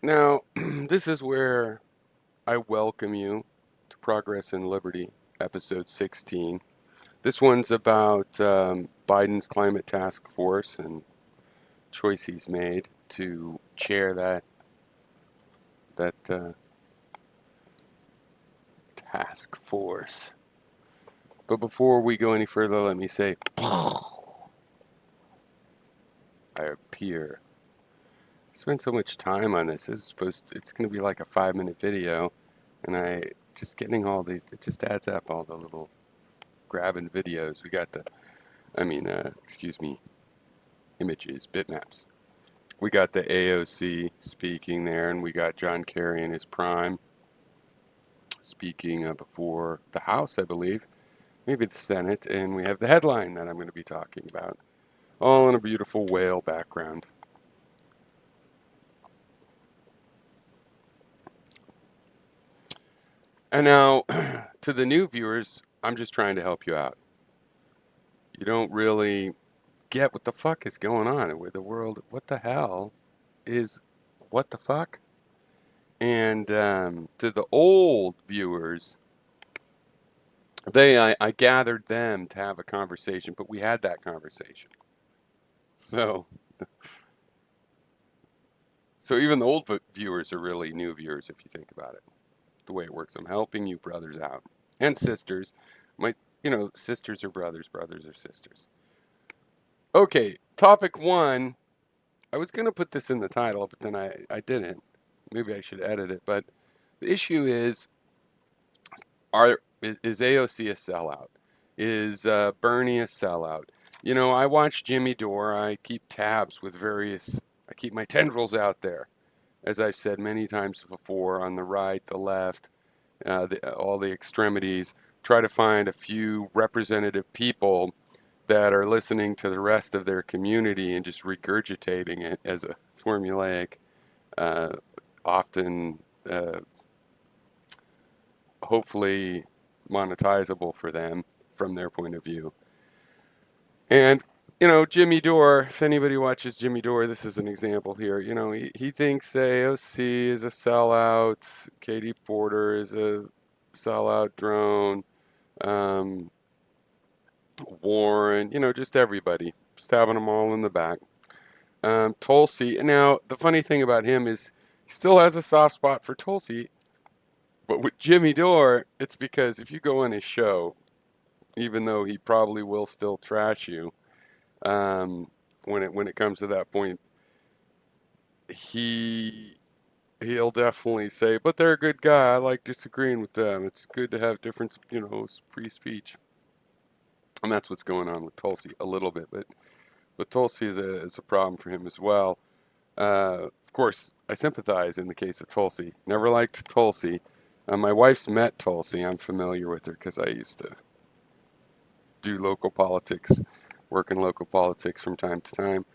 Now, this is where I welcome you to Progress and Liberty, episode 16. This one's about Biden's climate task force and choice he's made to chair that task force. But before we go any further, let me say, I appear. I spent so much time on this. It's going to be like a 5-minute video, and I just getting all these. It just adds up all the little grabbing videos. We got images, bitmaps. We got the AOC speaking there, and we got John Kerry in his prime speaking before the House, I believe, maybe the Senate, and we have the headline that I'm going to be talking about, all in a beautiful whale background. And now, to the new viewers, I'm just trying to help you out. You don't really get what the fuck is going on with the world. What the hell is what the fuck? And to the old viewers, I gathered them to have a conversation, but we had that conversation. So even the old viewers are really new viewers if you think about it. The way it works, I'm helping you brothers out and sisters. Sisters are brothers, brothers are sisters. Okay, topic one. I was gonna put this in the title, but then I didn't. Maybe I should edit it. But the issue is is AOC a sellout? Is Bernie a sellout? I watch Jimmy Dore. I keep tabs with various. I keep my tendrils out there, as I've said many times before, on the right, the left, all the extremities. Try to find a few representative people that are listening to the rest of their community and just regurgitating it as a formulaic, uh, often hopefully monetizable for them from their point of view. And Jimmy Dore, if anybody watches Jimmy Dore, this is an example here. He thinks AOC is a sellout, Katie Porter is a sellout drone, um, Warren, just everybody, stabbing them all in the back. Tulsi, now the funny thing about him is he still has a soft spot for Tulsi, but with Jimmy Dore, it's because if you go on his show, even though he probably will still trash you, um, when it comes to that point, he he'll definitely say, "But they're a good guy. I like disagreeing with them. It's good to have different, free speech." And that's what's going on with Tulsi a little bit, but Tulsi is a problem for him as well. Of course, I sympathize in the case of Tulsi. Never liked Tulsi. My wife's met Tulsi. I'm familiar with her because I used to do local politics, work in local politics from time to time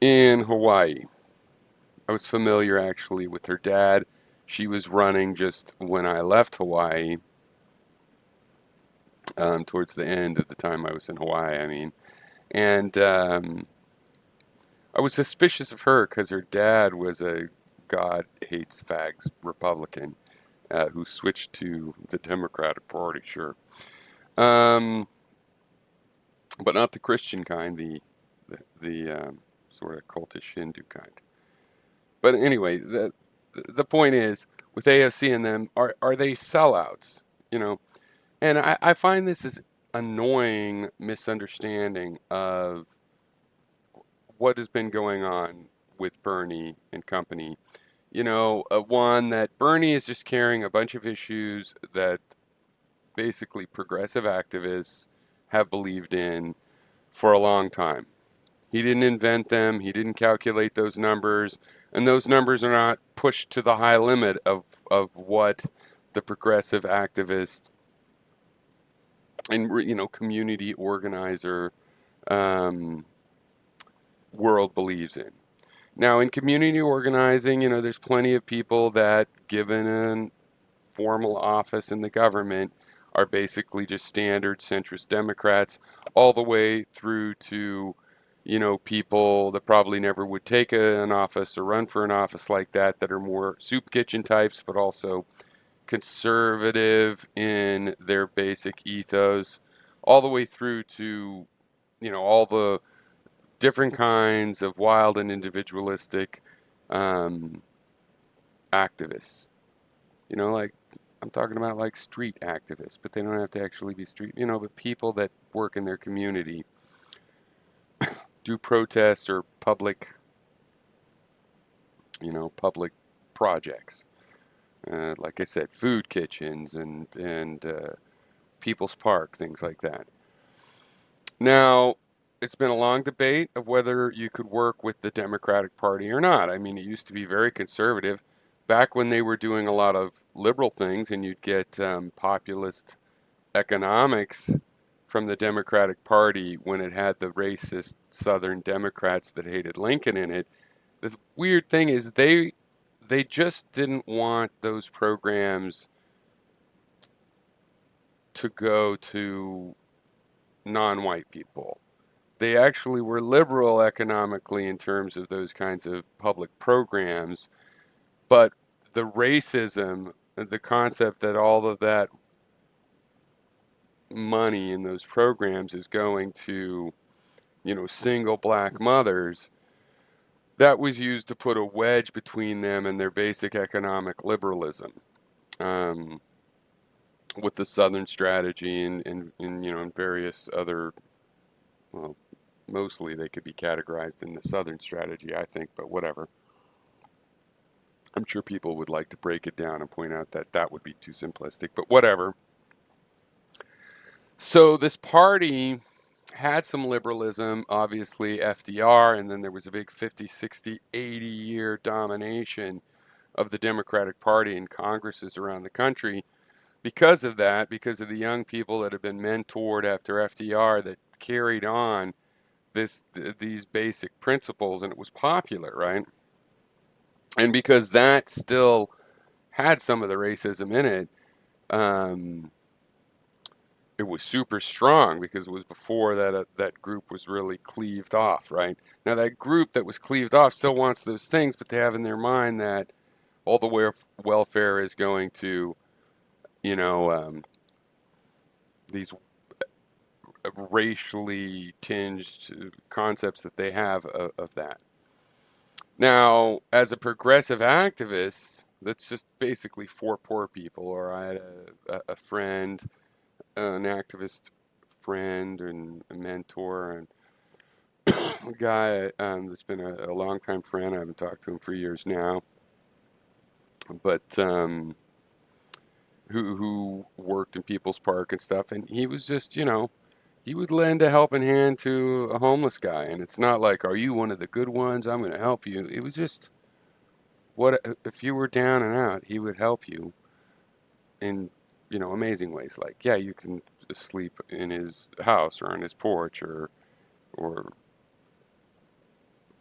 in Hawaii. I was familiar actually with her dad. She was running just when I left Hawaii, towards the end of the time I was in Hawaii, I mean. And I was suspicious of her because her dad was a God hates fags Republican who switched to the Democratic Party, sure. Um, but not the Christian kind, the sort of cultish Hindu kind. But anyway, the point is, with AOC and them, are they sellouts? And I find this is annoying misunderstanding of what has been going on with Bernie and company. One that Bernie is just carrying a bunch of issues that basically progressive activists have believed in for a long time. He didn't invent them, he didn't calculate those numbers, and those numbers are not pushed to the high limit of what the progressive activist and community organizer um, world believes in. Now, in community organizing, there's plenty of people that, given a formal office in the government, are basically just standard centrist Democrats, all the way through to people that probably never would take an office or run for an office like that are more soup kitchen types, but also conservative in their basic ethos, all the way through to, all the different kinds of wild and individualistic um, activists. Like I'm talking about like street activists, but they don't have to actually be street, but people that work in their community, do protests or public projects. Like I said, food kitchens and People's Park, things like that. Now, it's been a long debate of whether you could work with the Democratic Party or not. I mean, it used to be very conservative back when they were doing a lot of liberal things, and you'd get populist economics from the Democratic Party when it had the racist Southern Democrats that hated Lincoln in it. The weird thing is they just didn't want those programs to go to non-white people. They actually were liberal economically in terms of those kinds of public programs, but the racism, the concept that all of that money in those programs is going to, single black mothers, that was used to put a wedge between them and their basic economic liberalism, um, with the Southern strategy and various other, well, mostly they could be categorized in the Southern strategy, I think, but whatever. I'm sure people would like to break it down and point out that that would be too simplistic, but whatever. So this party had some liberalism, obviously FDR, and then there was a big 50, 60, 80-year domination of the Democratic Party in Congresses around the country because of that, because of the young people that have been mentored after FDR that carried on these basic principles, and it was popular, right? And because that still had some of the racism in it, um, it was super strong because it was before that group was really cleaved off, right? Now that group that was cleaved off still wants those things, but they have in their mind that all the welfare is going to, you know, these racially tinged concepts that they have of that. Now, as a progressive activist, that's just basically for poor people. Or I had a friend, an activist friend and a mentor, and a guy that's been a longtime friend. I haven't talked to him for years now, but who worked in People's Park and stuff, and he was just, he would lend a helping hand to a homeless guy, and it's not like, are you one of the good ones? I'm going to help you. It was just, what if you were down and out, he would help you in, amazing ways. Like, yeah, you can sleep in his house or on his porch, or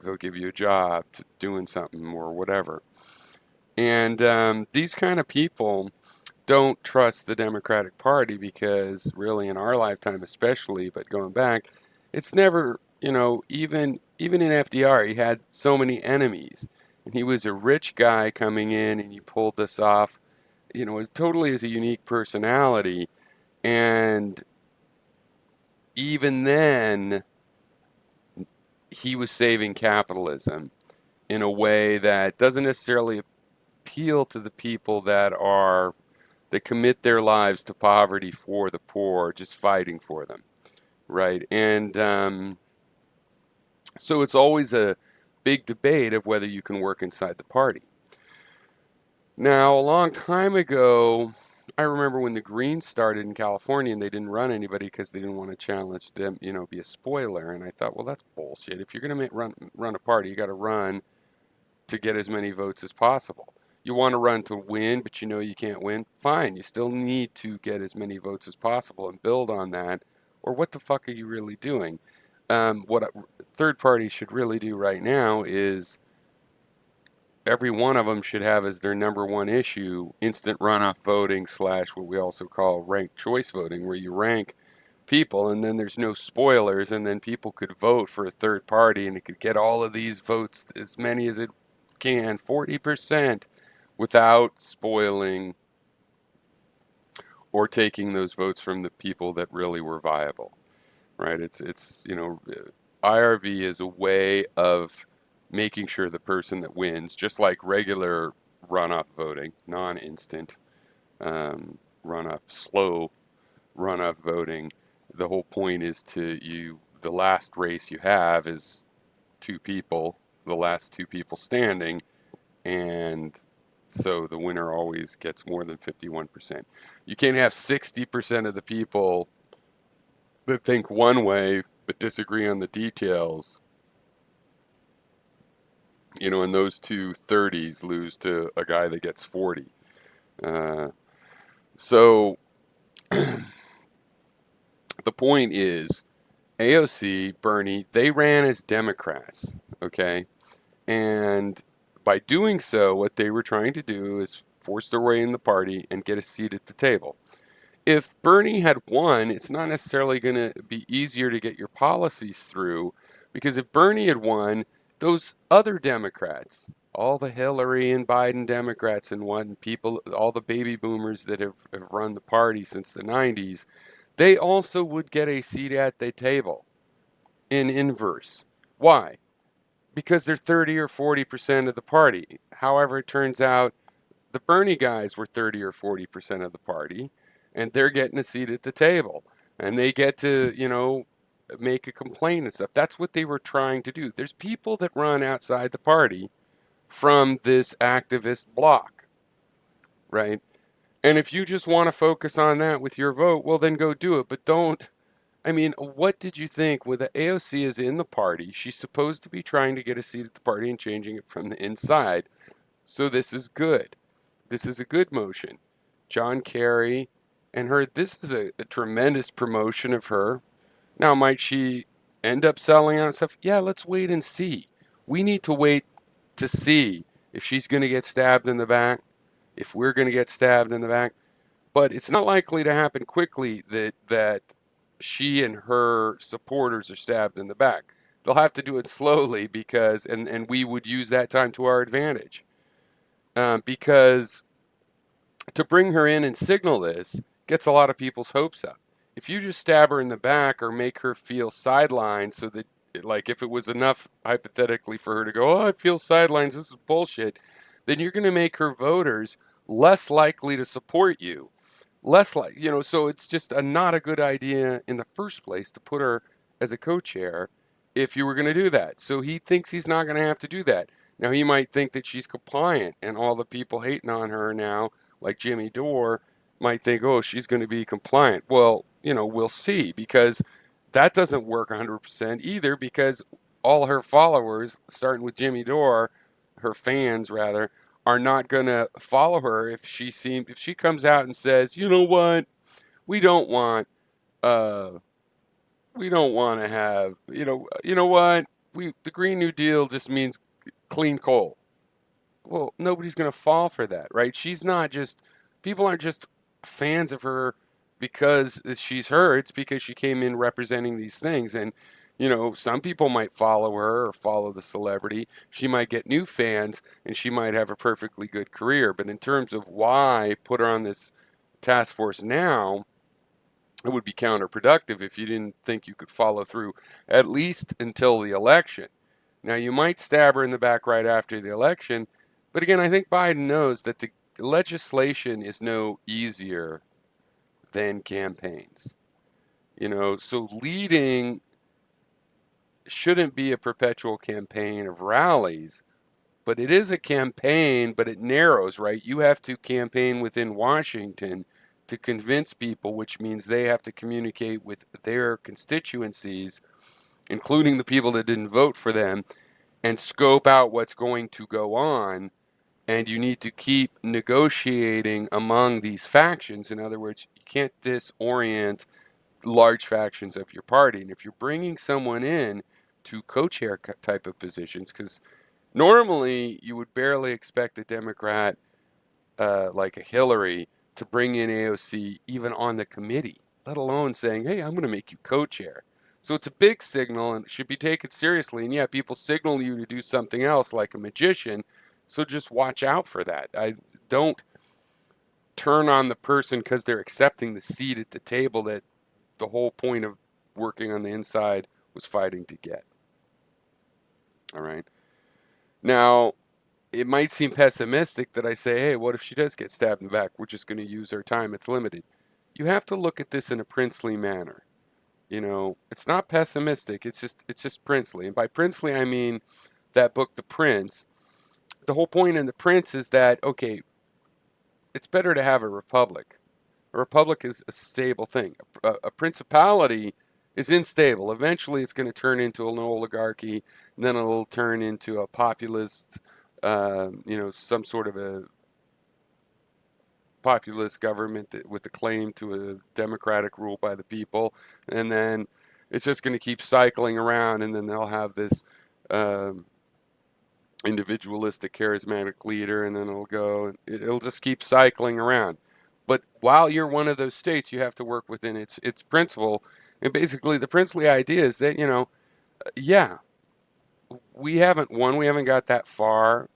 they'll give you a job to doing something or whatever. And these kind of people don't trust the Democratic Party because really in our lifetime especially, but going back, it's never, even in FDR, he had so many enemies. And he was a rich guy coming in and he pulled this off, as totally as a unique personality. And even then, he was saving capitalism in a way that doesn't necessarily appeal to the people that commit their lives to poverty for the poor, just fighting for them, right? And so it's always a big debate of whether you can work inside the party. Now, a long time ago, I remember when the Greens started in California and they didn't run anybody because they didn't want to challenge them, be a spoiler. And I thought, well, that's bullshit. If you're going to run a party, you got to run to get as many votes as possible. You want to run to win, but you can't win. Fine, you still need to get as many votes as possible and build on that. Or what the fuck are you really doing? What third parties should really do right now is every one of them should have as their number one issue instant runoff voting / what we also call ranked choice voting, where you rank people, and then there's no spoilers, and then people could vote for a third party, and it could get all of these votes, as many as it can, 40%, without spoiling or taking those votes from the people that really were viable, right? It's IRV is a way of making sure the person that wins, just like regular runoff voting, non-instant runoff, slow runoff voting. The whole point is the last race you have is two people, the last two people standing, and so the winner always gets more than 51%. You can't have 60% of the people that think one way but disagree on the details, and those two 30s lose to a guy that gets 40. So the point is, AOC, Bernie, they ran as Democrats, okay? And by doing so, what they were trying to do is force their way in the party and get a seat at the table. If Bernie had won, it's not necessarily going to be easier to get your policies through, because if Bernie had won, those other Democrats, all the Hillary and Biden Democrats and people, all the baby boomers that have run the party since the 90s, they also would get a seat at the table in inverse. Why? Because they're 30 or 40% of the party. However, it turns out the Bernie guys were 30 or 40% of the party, and they're getting a seat at the table, and they get to, make a complaint and stuff. That's what they were trying to do. There's people that run outside the party from this activist bloc, right? And if you just want to focus on that with your vote, well, then go do it. But don't, what did you think? When the AOC is in the party, she's supposed to be trying to get a seat at the party and changing it from the inside. So this is good. This is a good motion. John Kerry and her, this is a tremendous promotion of her. Now, might she end up selling out stuff? Yeah, let's wait and see. We need to wait to see if she's going to get stabbed in the back, if we're going to get stabbed in the back. But it's not likely to happen quickly that she and her supporters are stabbed in the back. They'll have to do it slowly because, and we would use that time to our advantage. Because to bring her in and signal this gets a lot of people's hopes up. If you just stab her in the back or make her feel sidelined so that, like, if it was enough hypothetically for her to go, oh, I feel sidelines, this is bullshit, then you're going to make her voters less likely to support you. So it's just not a good idea in the first place to put her as a co-chair if you were going to do that. So he thinks he's not going to have to do that. Now, he might think that she's compliant, and all the people hating on her now, like Jimmy Dore, might think, oh, she's going to be compliant. Well, we'll see, because that doesn't work 100% either, because all her followers, starting with Jimmy Dore, her fans rather, are not going to follow her if she comes out and says, you know what, we don't want to have, what, the Green New Deal just means clean coal. Well, nobody's going to fall for that, right? People aren't just fans of her because she's her. It's because she came in representing these things. And, some people might follow her or follow the celebrity. She might get new fans and she might have a perfectly good career. But in terms of why put her on this task force now, it would be counterproductive if you didn't think you could follow through, at least until the election. Now, you might stab her in the back right after the election, but again, I think Biden knows that the legislation is no easier than campaigns. So leading shouldn't be a perpetual campaign of rallies, but it is a campaign, but it narrows, right? You have to campaign within Washington to convince people, which means they have to communicate with their constituencies, including the people that didn't vote for them, and scope out what's going to go on. And you need to keep negotiating among these factions. In other words, you can't disorient large factions of your party. And if you're bringing someone in to co-chair type of positions, because normally you would barely expect a Democrat like a Hillary to bring in AOC even on the committee. let alone saying, hey, I'm going to make you co-chair. So it's a big signal and it should be taken seriously. And yeah, people signal you to do something else like a magician. So just watch out for that. I don't turn on the person because they're accepting the seat at the table that the whole point of working on the inside was fighting to get. All right. Now, it might seem pessimistic that I say, hey, what if she does get stabbed in the back? We're just going to use our time. It's limited. You have to look at this in a princely manner. You know, it's not pessimistic. It's just princely. And by princely, I mean that book, The Prince. The whole point in The Prince is that, okay, it's better to have a republic. A republic is a stable thing. A principality is unstable. Eventually, it's going to turn into an oligarchy, and then it'll turn into a populist, some sort of a populist government with a claim to a democratic rule by the people, and then it's just going to keep cycling around, and then they'll have this individualistic, charismatic leader, and then it'll just keep cycling around. But while you're one of those states, you have to work within its principle. And basically, the princely idea is that, yeah, we haven't got that far,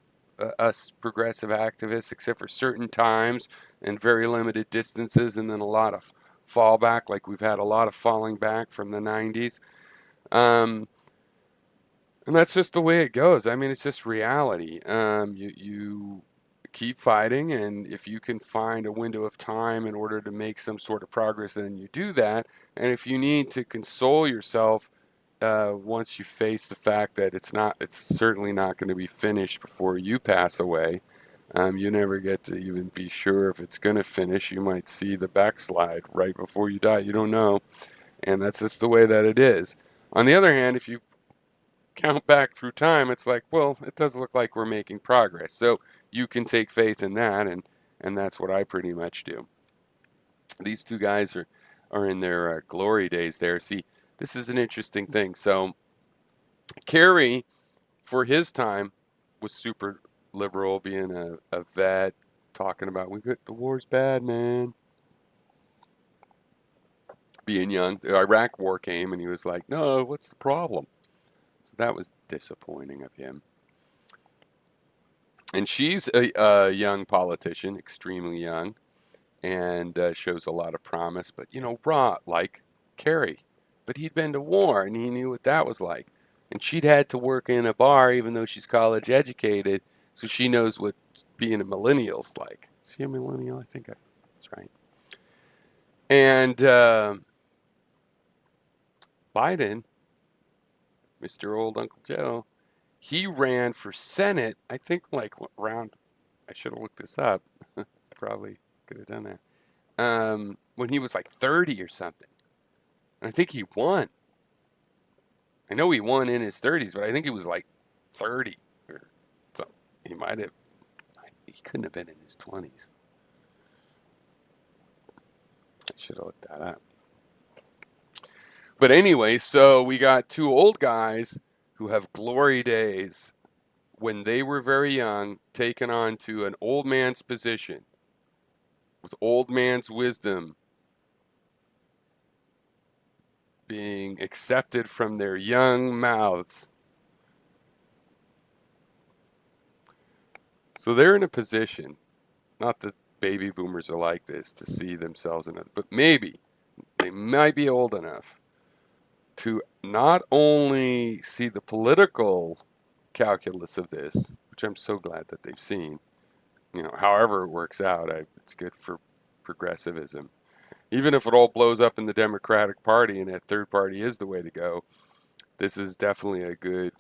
us progressive activists, except for certain times and very limited distances, and then a lot of fallback, like we've had a lot of falling back from the 90s. And that's just the way it goes. I mean, it's just reality. You keep fighting, and if you can find a window of time in order to make some sort of progress, then you do that. And if you need to console yourself once you face the fact that it's certainly not going to be finished before you pass away, you never get to even be sure if it's going to finish. You might see the backslide right before you die. You don't know, and that's just the way that it is. On the other hand, if you count back through time, it's like, well, it does look like we're making progress. So you can take faith in that, and that's what I pretty much do. These two guys are in their glory days there. See, this is an interesting thing. So Kerry, for his time, was super liberal, being a vet, talking about the war's bad, man. Being young, the Iraq war came, and he was like, no, what's the problem? So that was disappointing of him. And she's a young politician, extremely young, and shows a lot of promise. But, raw, like Kerry. But he'd been to war, and he knew what that was like. And she'd had to work in a bar, even though she's college educated, so she knows what being a millennial's like. Is he a millennial? I think that's right. And Biden, Mr. Old Uncle Joe, he ran for Senate, I think around, I should have looked this up. Probably could have done that. When he was like 30 or something. And I think he won. I know he won in his 30s, but I think he was like 30 or something. He couldn't have been in his 20s. I should have looked that up. But anyway, so we got two old guys who have glory days when they were very young, taken on to an old man's position with old man's wisdom being accepted from their young mouths. So they're in a position, not that baby boomers are like this, to see themselves in it, but maybe they might be old enough to not only see the political calculus of this, which I'm so glad that they've seen, however it works out, it's good for progressivism. Even if it all blows up in the Democratic Party and that third party is the way to go, this is definitely a good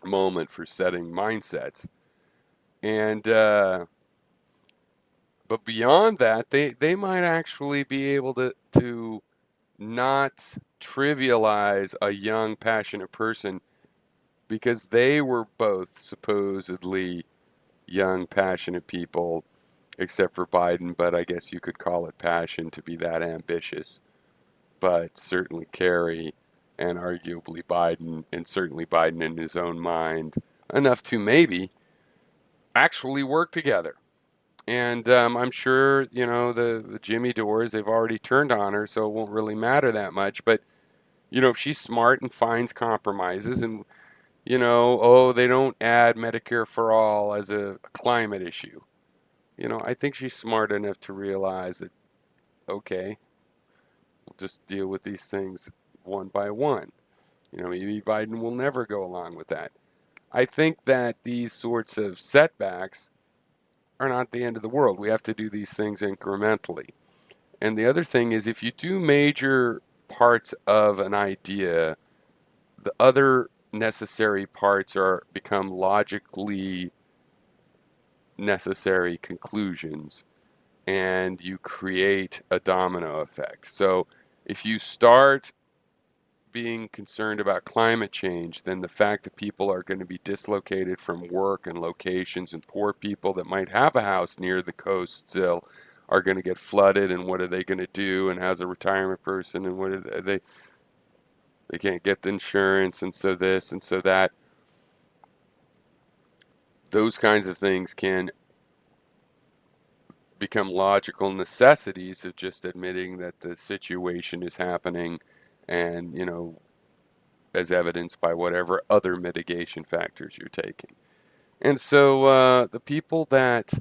moment for setting mindsets. And but beyond that, they might actually be able to not trivialize a young, passionate person, because they were both supposedly young, passionate people, except for Biden, but I guess you could call it passion to be that ambitious. But certainly Kerry and arguably Biden, and certainly Biden in his own mind, enough to maybe actually work together. And I'm sure, the Jimmy Dores, they've already turned on her, so it won't really matter that much. But, if she's smart and finds compromises and, oh, they don't add Medicare for all as a climate issue. I think she's smart enough to realize that, okay, we'll just deal with these things one by one. Maybe Biden will never go along with that. I think that these sorts of setbacks are not the end of the world. We have to do these things incrementally. And the other thing is, if you do major parts of an idea, the other necessary parts become logically necessary conclusions, and you create a domino effect. So if you start being concerned about climate change, then the fact that people are going to be dislocated from work and locations, and poor people that might have a house near the coast still are going to get flooded, and what are they going to do, and how's a retirement person, and what are they can't get the insurance, and so this and so that. Those kinds of things can become logical necessities of just admitting that the situation is happening, and as evidenced by whatever other mitigation factors you're taking. And so the people that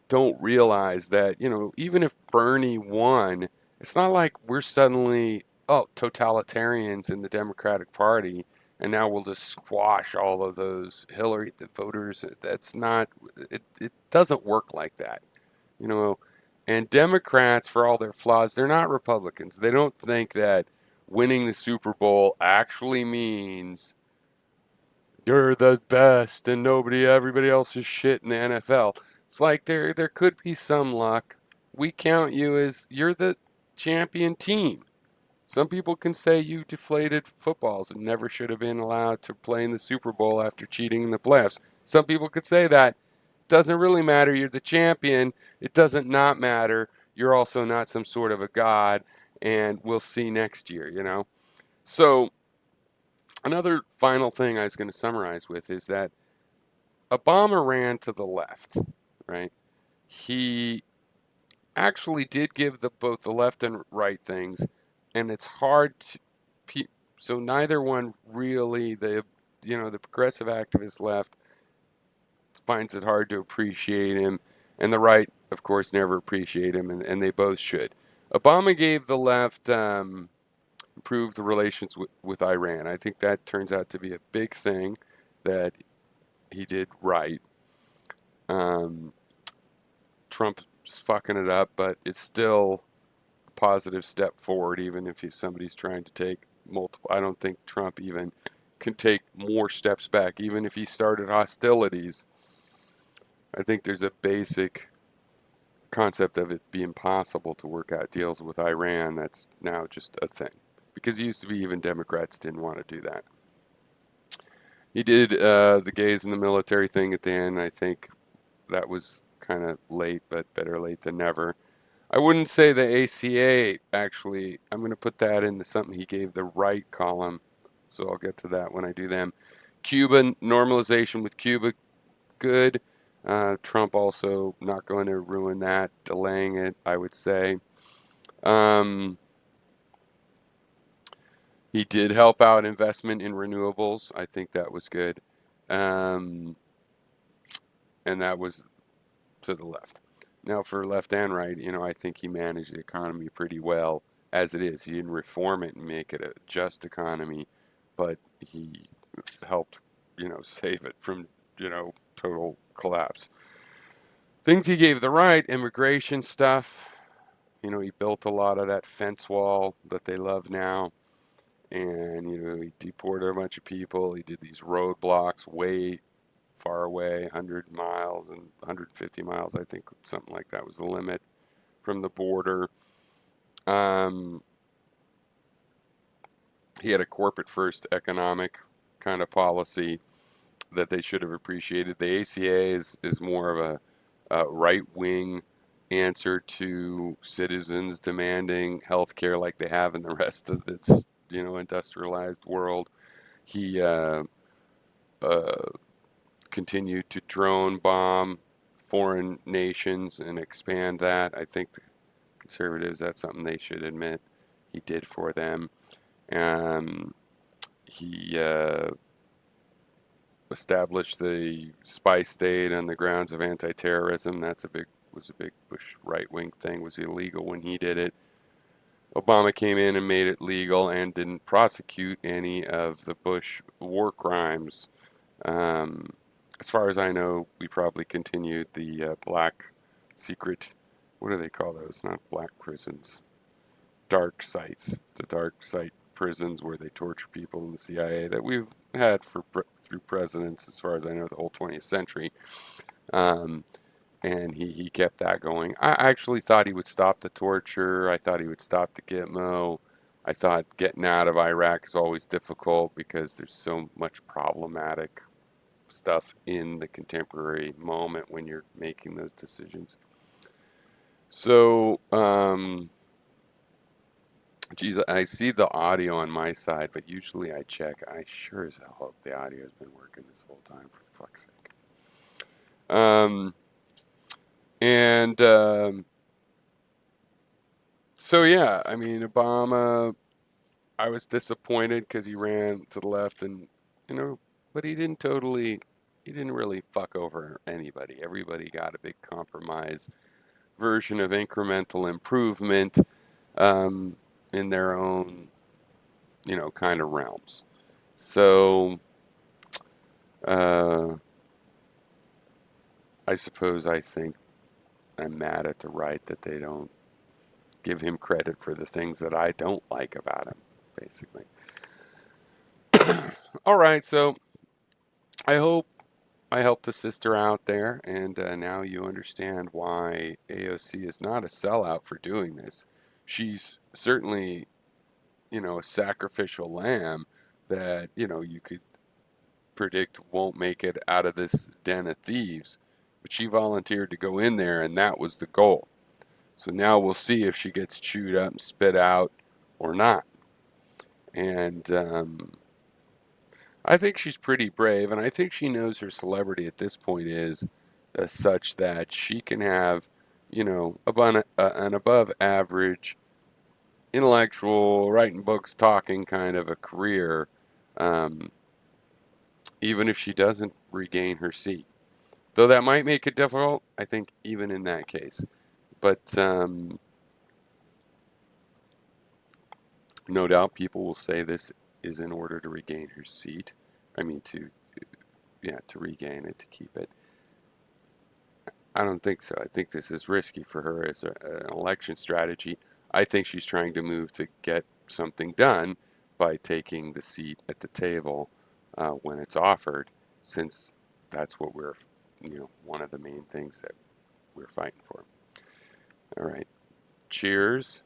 don't realize that, even if Bernie won, it's not like we're suddenly, totalitarians in the Democratic Party, and now we'll just squash all of those Hillary voters. That's not, it doesn't work like that, you know. And Democrats, for all their flaws, they're not Republicans. They don't think that winning the Super Bowl actually means you're the best and everybody else is shit in the NFL. It's like there could be some luck. We count you as you're the champion team. Some people can say you deflated footballs and never should have been allowed to play in the Super Bowl after cheating in the playoffs. Some people could say that. Doesn't really matter. You're the champion. It doesn't not matter. You're also not some sort of a god, and we'll see next year. So another final thing I was going to summarize with is that Obama ran to the left, right? He actually did give both the left and right things, and it's hard to. So neither one really. The progressive activist left finds it hard to appreciate him, and the right, of course, never appreciate him, and they both should. Obama gave the left improved the relations with Iran. I think that turns out to be a big thing that he did right. Trump's fucking it up, but it's still a positive step forward, even if somebody's trying to take multiple. I don't think Trump even can take more steps back, even if he started hostilities. I think there's a basic concept of it being possible to work out deals with Iran that's now just a thing. Because it used to be even Democrats didn't want to do that. He did the gays in the military thing at the end. I think that was kind of late, but better late than never. I wouldn't say the ACA, actually. I'm going to put that into something he gave the right column, so I'll get to that when I do them. Cuba, normalization with Cuba, good. Trump also not going to ruin that, delaying it, I would say. He did help out investment in renewables. I think that was good. And that was to the left. Now, for left and right, I think he managed the economy pretty well as it is. He didn't reform it and make it a just economy, but he helped, save it from, total collapse. Things he gave the right, immigration stuff. He built a lot of that fence wall that they love now. And, he deported a bunch of people. He did these roadblocks way far away, 100 miles and 150 miles, I think, something like that was the limit from the border. He had a corporate first economic kind of policy that they should have appreciated. The ACA is more of a right-wing answer to citizens demanding health care like they have in the rest of its industrialized world. He continued to drone bomb foreign nations and expand that. I think the conservatives, that's something they should admit he did for them. He established the spy state on the grounds of anti-terrorism. Was a big Bush right-wing thing. It was illegal when he did it. Obama came in and made it legal and didn't prosecute any of the Bush war crimes. As far as I know, we probably continued the black secret, what do they call those? Not black prisons, dark sites. The dark site prisons where they torture people in the CIA that we've had through presidents, as far as I know, the whole 20th century. And he kept that going. I actually thought he would stop the torture. I thought he would stop the Gitmo. I thought getting out of Iraq is always difficult because there's so much problematic stuff in the contemporary moment when you're making those decisions. So, geez, I see the audio on my side, but usually I check. I sure as hell hope the audio has been working this whole time, for fuck's sake. So yeah, I mean, Obama, I was disappointed because he ran to the left and, but he didn't really fuck over anybody. Everybody got a big compromise version of incremental improvement in their own, kind of realms. So, I suppose I think I'm mad at the right that they don't give him credit for the things that I don't like about him, basically. All right, so I hope I helped a sister out there, and now you understand why AOC is not a sellout for doing this. She's certainly, a sacrificial lamb that, you could predict won't make it out of this den of thieves. But she volunteered to go in there, and that was the goal. So now we'll see if she gets chewed up and spit out or not. And I think she's pretty brave, and I think she knows her celebrity at this point is such that she can have, an above average, intellectual, writing books, talking kind of a career, even if she doesn't regain her seat. Though that might make it difficult, I think, even in that case. But no doubt people will say this is in order to regain her seat. I mean, to regain it, to keep it. I don't think so. I think this is risky for her as an election strategy. I think she's trying to move to get something done by taking the seat at the table when it's offered, since that's what we're, one of the main things that we're fighting for. All right. Cheers.